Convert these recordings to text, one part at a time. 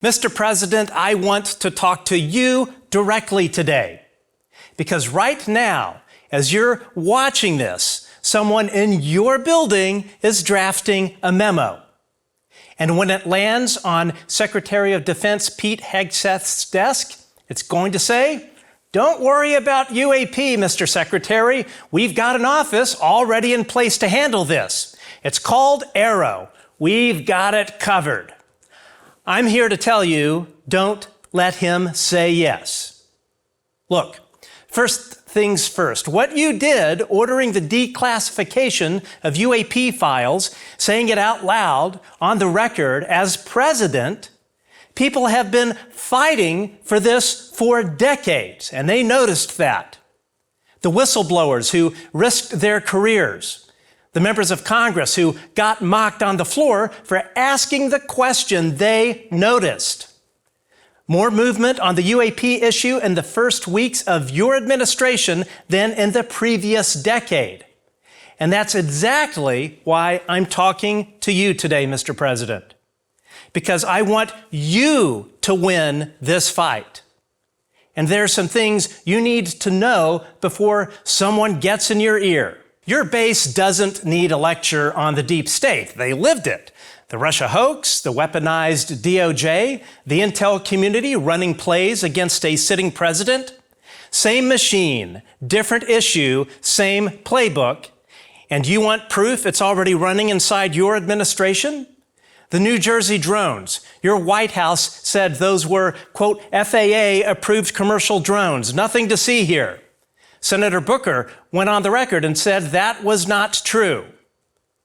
Mr. President, I want to talk to you directly today, because right now, as you're watching this, someone in your building is drafting a memo. And when it lands on Secretary of Defense Pete Hegseth's desk, it's going to say, "Don't worry about UAP, Mr. Secretary. We've got an office already in place to handle this. It's called AARO. We've got it covered." I'm here to tell you, don't let him say yes. Look, first things first. What you did ordering the declassification of UAP files, saying it out loud on the record as president, people have been fighting for this for decades, and they noticed that. The whistleblowers who risked their careers, the members of Congress who got mocked on the floor for asking the question they noticed. More movement on the UAP issue in the first weeks of your administration than in the previous decade. And that's exactly why I'm talking to you today, Mr. President. Because I want you to win this fight. And there are some things you need to know before someone gets in your ear. Your base doesn't need a lecture on the deep state. They lived it. The Russia hoax, the weaponized DOJ, the intel community running plays against a sitting president. Same machine, different issue, same playbook. And you want proof it's already running inside your administration? The New Jersey drones. Your White House said those were, quote, FAA-approved commercial drones. Nothing to see here. Senator Booker went on the record and said that was not true.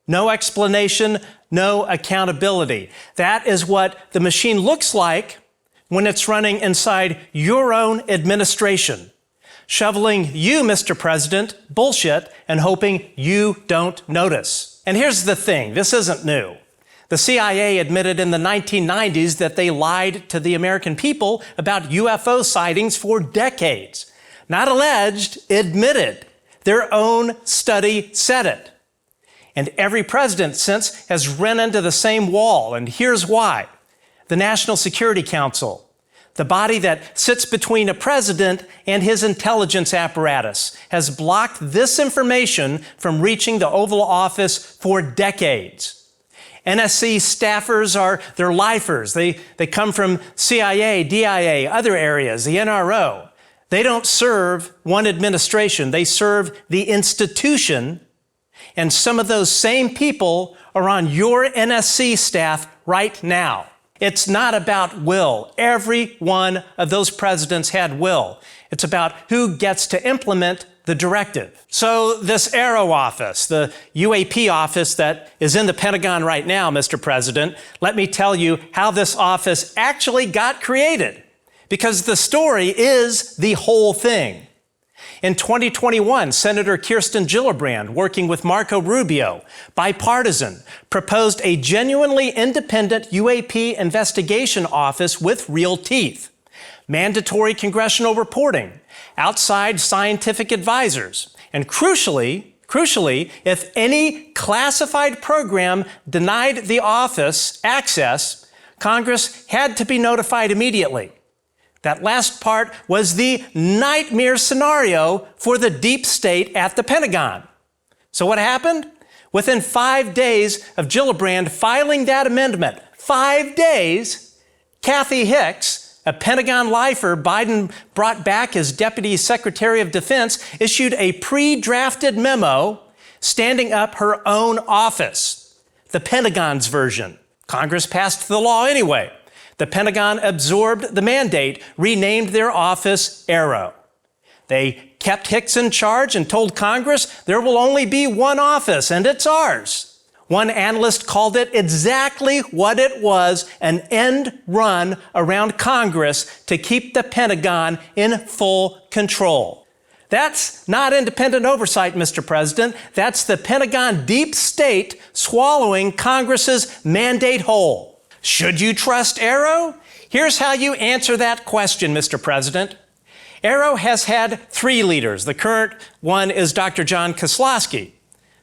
No explanation, no accountability. That is what the machine looks like when it's running inside your own administration, shoveling you, Mr. President, bullshit and hoping you don't notice. And here's the thing, this isn't new. The CIA admitted in the 1990s that they lied to the American people about UFO sightings for decades. Not alleged, admitted. Their own study said it. And every president since has run into the same wall, and here's why. The National Security Council, the body that sits between a president and his intelligence apparatus, has blocked this information from reaching the Oval Office for decades. NSC staffers they're lifers. They come from CIA, DIA, other areas, the NRO. They don't serve one administration. They serve the institution. And some of those same people are on your NSC staff right now. It's not about will. Every one of those presidents had will. It's about who gets to implement the directive. So this AARO office, the UAP office that is in the Pentagon right now, Mr. President, let me tell you how this office actually got created. Because the story is the whole thing. In 2021, Senator Kirsten Gillibrand, working with Marco Rubio, bipartisan, proposed a genuinely independent UAP investigation office with real teeth, mandatory congressional reporting, outside scientific advisors, and crucially, if any classified program denied the office access, Congress had to be notified immediately. That last part was the nightmare scenario for the deep state at the Pentagon. So what happened? Within 5 days of Gillibrand filing that amendment, 5 days, Kathy Hicks, a Pentagon lifer Biden brought back as Deputy Secretary of Defense, issued a pre-drafted memo standing up her own office, the Pentagon's version. Congress passed the law anyway. The Pentagon absorbed the mandate, renamed their office AARO. They kept Hicks in charge and told Congress there will only be one office, and it's ours. One analyst called it exactly what it was, an end run around Congress to keep the Pentagon in full control. That's not independent oversight, Mr. President. That's the Pentagon deep state swallowing Congress's mandate whole. Should you trust AARO? Here's how you answer that question, Mr. President. AARO has had 3 leaders. The current one is Dr. John Kozlowski.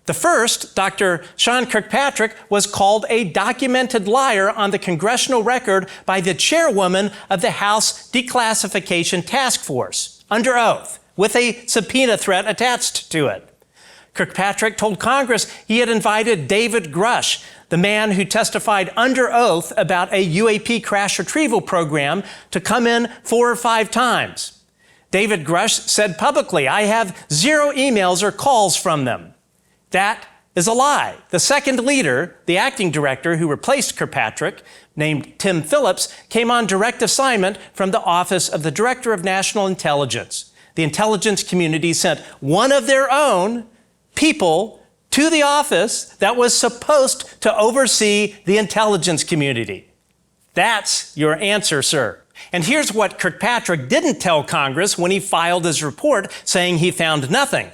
The first, Dr. Sean Kirkpatrick, was called a documented liar on the congressional record by the chairwoman of the House Declassification Task Force, under oath, with a subpoena threat attached to it. Kirkpatrick told Congress he had invited David Grusch, the man who testified under oath about a UAP crash retrieval program, to come in 4 or 5 times. David Grusch said publicly, "I have 0 emails or calls from them." That is a lie. The second leader, the acting director who replaced Kirkpatrick, named Tim Phillips, came on direct assignment from the Office of the Director of National Intelligence. The intelligence community sent one of their own people to the office that was supposed to oversee the intelligence community. That's your answer, sir. And here's what Kirkpatrick didn't tell Congress when he filed his report saying he found nothing.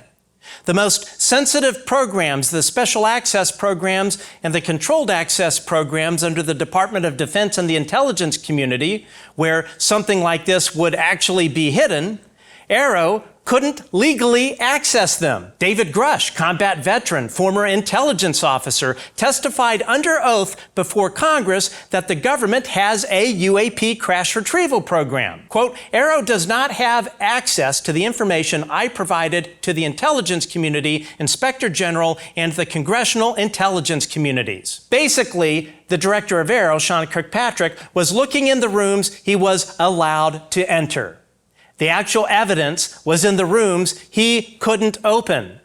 The most sensitive programs, the special access programs and the controlled access programs under the Department of Defense and the intelligence community, where something like this would actually be hidden, AARO couldn't legally access them. David Grusch, combat veteran, former intelligence officer, testified under oath before Congress that the government has a UAP crash retrieval program. Quote, "AARO does not have access to the information I provided to the intelligence community, Inspector General, and the congressional intelligence communities." Basically, the director of AARO, Sean Kirkpatrick, was looking in the rooms he was allowed to enter. The actual evidence was in the rooms he couldn't open.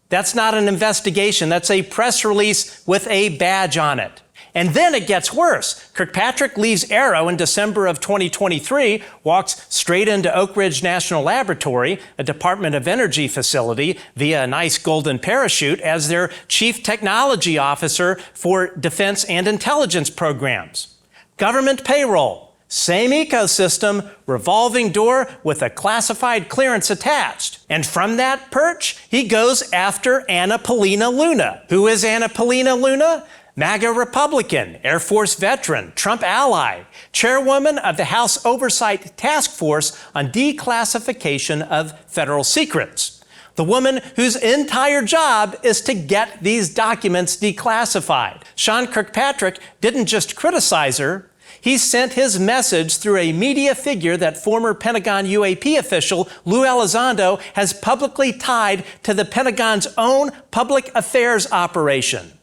That's not an investigation. That's a press release with a badge on it. And then it gets worse. Kirkpatrick leaves AARO in December of 2023, walks straight into Oak Ridge National Laboratory, a Department of Energy facility, via a nice golden parachute as their chief technology officer for defense and intelligence programs. Government payroll. Same ecosystem, revolving door with a classified clearance attached. And from that perch, he goes after Anna Paulina Luna. Who is Anna Paulina Luna? MAGA Republican, Air Force veteran, Trump ally, chairwoman of the House Oversight Task Force on Declassification of Federal Secrets. The woman whose entire job is to get these documents declassified. Sean Kirkpatrick didn't just criticize her, he sent his message through a media figure that former Pentagon UAP official Lou Elizondo has publicly tied to the Pentagon's own public affairs operation.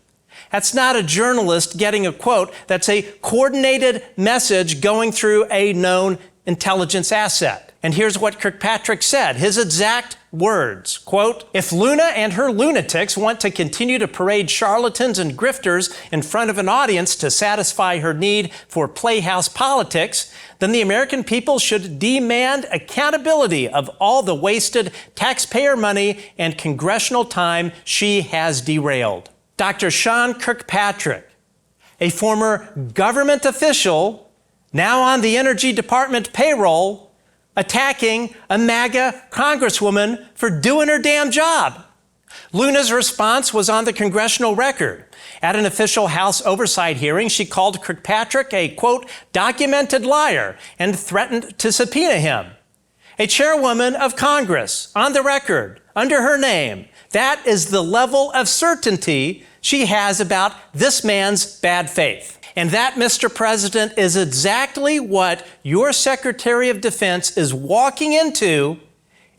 That's not a journalist getting a quote. That's a coordinated message going through a known intelligence asset. And here's what Kirkpatrick said, his exact words, quote, "If Luna and her lunatics want to continue to parade charlatans and grifters in front of an audience to satisfy her need for playhouse politics, then the American people should demand accountability of all the wasted taxpayer money and congressional time she has derailed." Dr. Sean Kirkpatrick, a former government official, now on the Energy Department payroll, attacking a MAGA congresswoman for doing her damn job. Luna's response was on the congressional record. At an official House Oversight hearing, she called Kirkpatrick a, quote, "documented liar," and threatened to subpoena him. A chairwoman of Congress, on the record, under her name. That is the level of certainty she has about this man's bad faith. And that, Mr. President, is exactly what your Secretary of Defense is walking into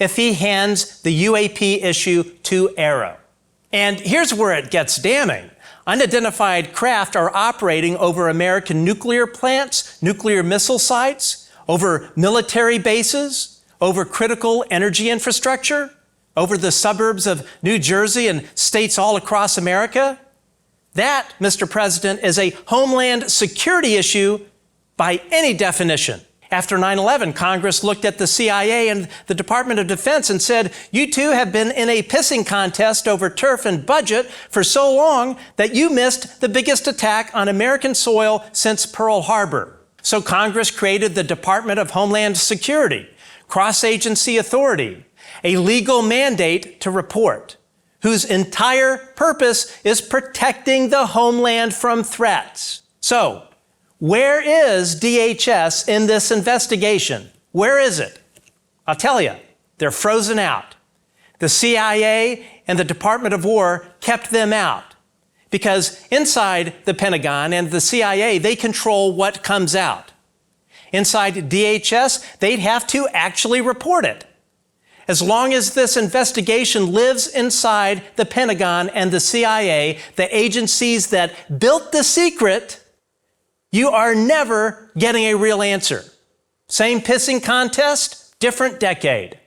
if he hands the UAP issue to AARO. And here's where it gets damning. Unidentified craft are operating over American nuclear plants, nuclear missile sites, over military bases, over critical energy infrastructure, over the suburbs of New Jersey and states all across America. That, Mr. President, is a homeland security issue by any definition. After 9/11, Congress looked at the CIA and the Department of Defense and said, "You two have been in a pissing contest over turf and budget for so long that you missed the biggest attack on American soil since Pearl Harbor." So Congress created the Department of Homeland Security, cross-agency authority, a legal mandate to report, whose entire purpose is protecting the homeland from threats. So, where is DHS in this investigation? Where is it? I'll tell you, they're frozen out. The CIA and the Department of War kept them out. Because inside the Pentagon and the CIA, they control what comes out. Inside DHS, they'd have to actually report it. As long as this investigation lives inside the Pentagon and the CIA, the agencies that built the secret, you are never getting a real answer. Same pissing contest, different decade.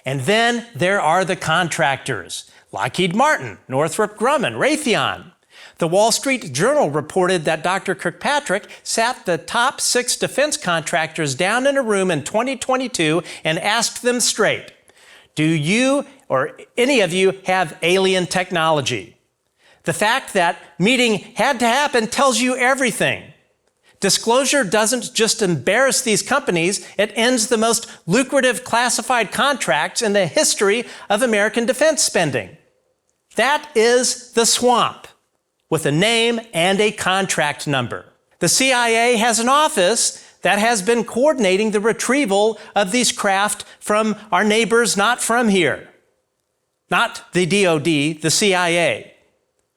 And then there are the contractors. Lockheed Martin, Northrop Grumman, Raytheon. The Wall Street Journal reported that Dr. Kirkpatrick sat the top 6 defense contractors down in a room in 2022 and asked them straight, do you or any of you have alien technology? The fact that meeting had to happen tells you everything. Disclosure doesn't just embarrass these companies, it ends the most lucrative classified contracts in the history of American defense spending. That is the swamp, with a name and a contract number. The CIA has an office that has been coordinating the retrieval of these craft from our neighbors not from here. Not the DOD, the CIA.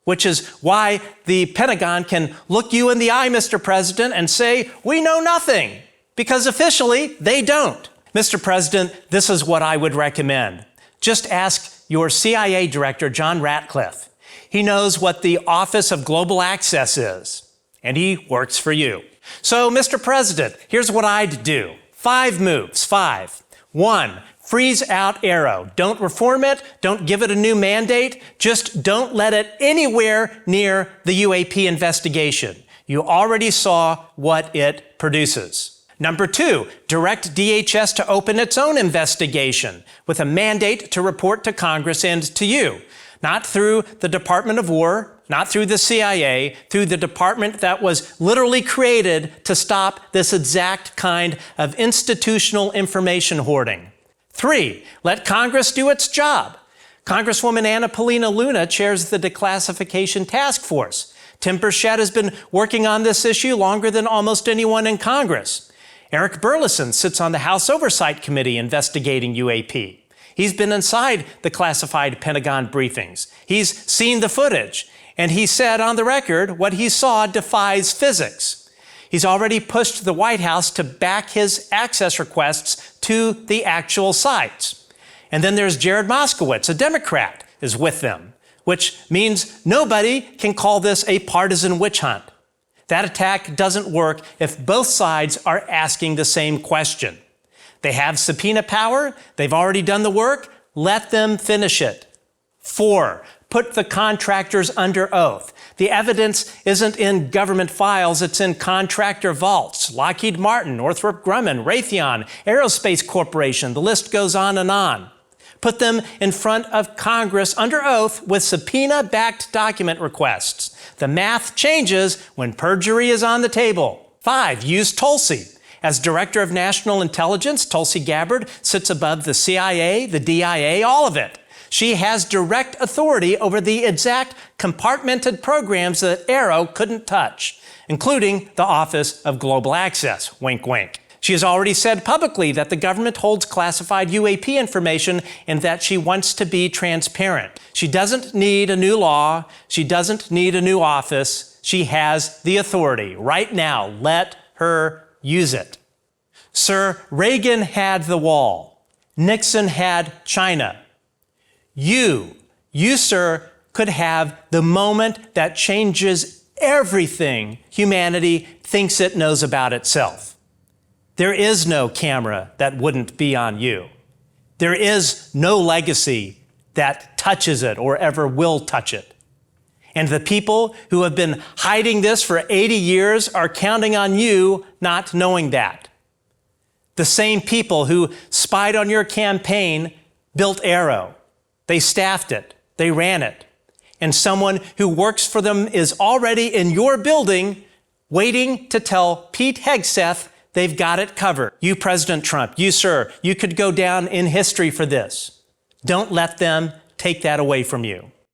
Which is why the Pentagon can look you in the eye, Mr. President, and say, we know nothing, because officially they don't. Mr. President, this is what I would recommend. Just ask your CIA director, John Ratcliffe. He knows what the Office of Global Access is, and he works for you. So, Mr. President, here's what I'd do. 5 moves. 5. 1. Freeze out AARO. Don't reform it. Don't give it a new mandate. Just don't let it anywhere near the UAP investigation. You already saw what it produces. Number 2, direct DHS to open its own investigation with a mandate to report to Congress and to you. Not through the Department of War, not through the CIA, through the department that was literally created to stop this exact kind of institutional information hoarding. 3, let Congress do its job. Congresswoman Anna Paulina Luna chairs the Declassification Task Force. Tim Burchett has been working on this issue longer than almost anyone in Congress. Eric Burleson sits on the House Oversight Committee investigating UAP. He's been inside the classified Pentagon briefings. He's seen the footage, and he said on the record what he saw defies physics. He's already pushed the White House to back his access requests to the actual sites. And then there's Jared Moskowitz, a Democrat, is with them, which means nobody can call this a partisan witch hunt. That attack doesn't work if both sides are asking the same question. They have subpoena power. They've already done the work. Let them finish it. 4, put the contractors under oath. The evidence isn't in government files. It's in contractor vaults. Lockheed Martin, Northrop Grumman, Raytheon, Aerospace Corporation. The list goes on and on. Put them in front of Congress under oath with subpoena-backed document requests. The math changes when perjury is on the table. 5, use Tulsi. As Director of National Intelligence, Tulsi Gabbard sits above the CIA, the DIA, all of it. She has direct authority over the exact compartmented programs that AARO couldn't touch, including the Office of Global Access. Wink, wink. She has already said publicly that the government holds classified UAP information and that she wants to be transparent. She doesn't need a new law. She doesn't need a new office. She has the authority. Right now, let her use it. Sir, Reagan had the wall. Nixon had China. You, sir, could have the moment that changes everything humanity thinks it knows about itself. There is no camera that wouldn't be on you. There is no legacy that touches it or ever will touch it. And the people who have been hiding this for 80 years are counting on you not knowing that. The same people who spied on your campaign built AARO. They staffed it. They ran it. And someone who works for them is already in your building waiting to tell Pete Hegseth they've got it covered. You, President Trump, you, sir, you could go down in history for this. Don't let them take that away from you.